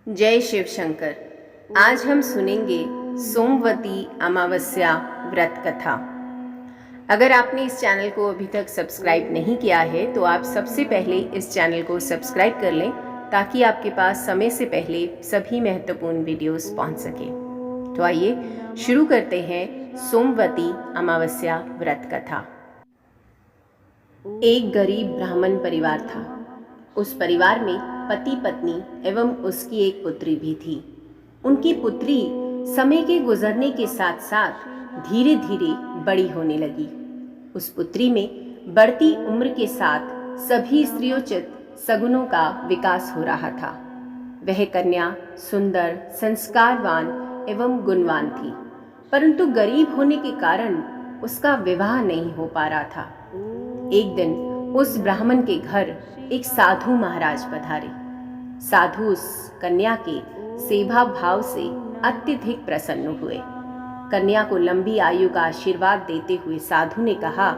जय शिव शंकर। आज हम सुनेंगे सोमवती अमावस्या व्रत कथा। अगर आपने इस चैनल को अभी तक सब्सक्राइब नहीं किया है तो आप सबसे पहले इस चैनल को सब्सक्राइब कर लें ताकि आपके पास समय से पहले सभी महत्वपूर्ण वीडियोस पहुंच सके। तो आइए शुरू करते हैं सोमवती अमावस्या व्रत कथा। एक गरीब ब्राह्मण परिवार था। उस परिवार में पति पत्नी एवं उसकी एक पुत्री भी थी। उनकी पुत्री समय के गुजरने के साथ साथ धीरे धीरे बड़ी होने लगी। उस पुत्री में बढ़ती उम्र के साथ सभी स्त्रियोचित सगुनों का विकास हो रहा था। वह कन्या सुंदर, संस्कारवान एवं गुणवान थी, परंतु गरीब होने के कारण उसका विवाह नहीं हो पा रहा था। एक दिन उस ब्राह्मण के घर एक साधु महाराज पधारे। साधु उस कन्या के सेवा भाव से अत्यधिक प्रसन्न हुए। कन्या को लंबी आयु का आशीर्वाद देते हुए साधु ने कहा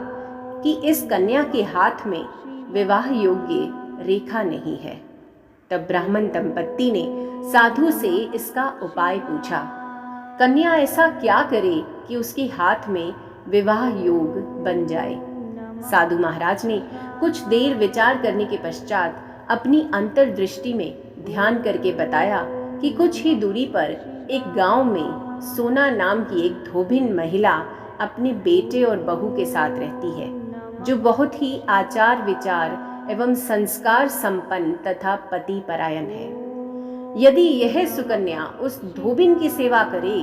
कि इस कन्या के हाथ में विवाह योग्य रेखा नहीं है। तब ब्राह्मण दंपत्ति ने साधु से इसका उपाय पूछा। कन्या ऐसा क्या करे कि उसके हाथ में विवाह योग बन जाए। साधु महाराज ने कुछ देर विचार करने के पश्चात अपनी अंतर्दृष्टि में ध्यान करके बताया कि कुछ ही दूरी पर एक गांव में सोना नाम की एक धोबिन महिला अपने बेटे और बहू के साथ रहती है, जो बहुत ही आचार विचार एवं संस्कार संपन्न तथा पति परायण है। यदि यह सुकन्या उस धोबिन की सेवा करे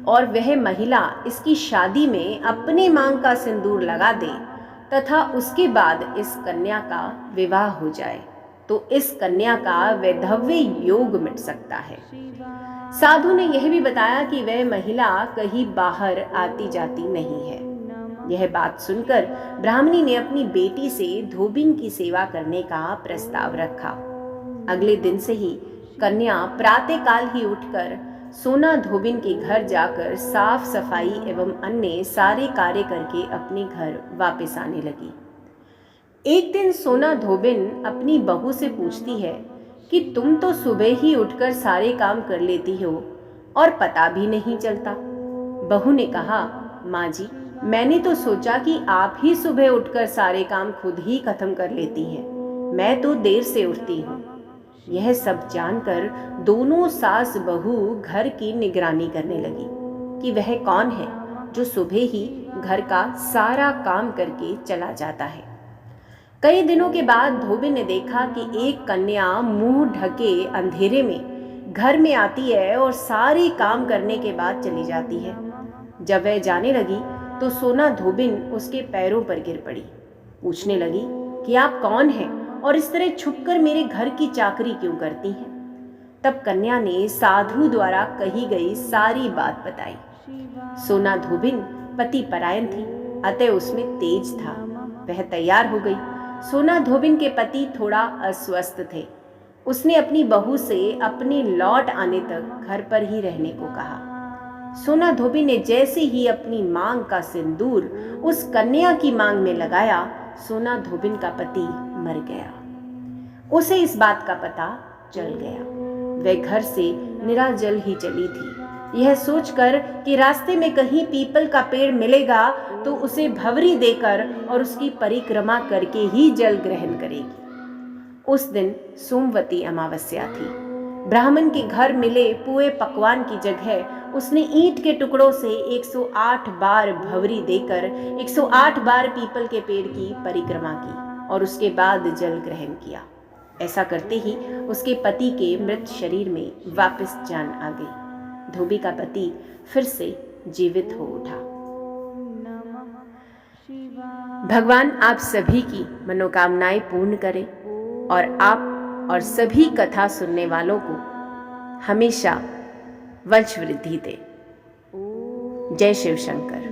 और वह महिला इसकी शादी में अपने मांग का सिंदूर लगा दे तथा उसके बाद इस कन्या का विवाह हो जाए तो इस कन्या का वैधव्य योग मिट सकता है। साधु ने यह भी बताया कि वह महिला कहीं बाहर आती जाती नहीं है। यह बात सुनकर ब्राह्मणी ने अपनी बेटी से धोबिन की सेवा करने का प्रस्ताव रखा। अगले दिन से ही कन्या प्रातःकाल ही उठकर सोना धोबिन के घर जाकर साफ सफाई एवं अन्य सारे कार्य करके अपने घर वापस आने लगी। एक दिन सोना धोबिन अपनी बहू से पूछती है कि तुम तो सुबह ही उठकर सारे काम कर लेती हो और पता भी नहीं चलता। बहू ने कहा, माँ जी, मैंने तो सोचा कि आप ही सुबह उठकर सारे काम खुद ही खत्म कर लेती हैं। मैं तो देर से उठती हूँ। यह सब जानकर दोनों सास बहू घर की निगरानी करने लगी कि वह कौन है जो सुबह ही घर का सारा काम करके चला जाता है। कई दिनों के बाद धोबिन ने देखा कि एक कन्या मुंह ढके अंधेरे में घर में आती है और सारे काम करने के बाद चली जाती है। जब वह जाने लगी तो सोना धोबिन उसके पैरों पर गिर पड़ी। पूछने लगी कि आप कौन हैं और इस तरह छुपकर मेरे घर की चाकरी क्यों करती हैं। तब कन्या ने साधु द्वारा कही गई सारी बात बताई। सोना धोबिन पति परायण थी, अतः उसमें तेज था। वह तैयार हो गई। सोना धोबिन के पति थोड़ा अस्वस्थ थे। उसने अपनी बहू से अपने लौट आने तक घर पर ही रहने को कहा। सोना धोबिन ने जैसे ही अपनी मांग का सिंदूर उस कन्या की मांग में लगाया, सोना धोबिन का पति मर गया। उसे इस बात का पता चल गया। वह घर से निराजल ही चली थी, यह सोचकर कि रास्ते में कहीं पीपल का पेड़ मिलेगा तो उसे भवरी देकर और उसकी परिक्रमा करके ही जल ग्रहण करेगी। उस दिन सोमवती अमावस्या थी। ब्राह्मण के घर मिले पुए पकवान की जगह उसने ईंट के टुकड़ों से 108 बार भवरी देकर 108 बार पीपल के पेड़ की परिक्रमा की और उसके बाद जल ग्रहण किया। ऐसा करते ही उसके पति के मृत शरीर में वापस जान आ गई। धोबी का पति फिर से जीवित हो उठा। भगवान आप सभी की मनोकामनाएं पूर्ण करें और आप और सभी कथा सुनने वालों को हमेशा वंश वृद्धि दे। जय शिव शंकर।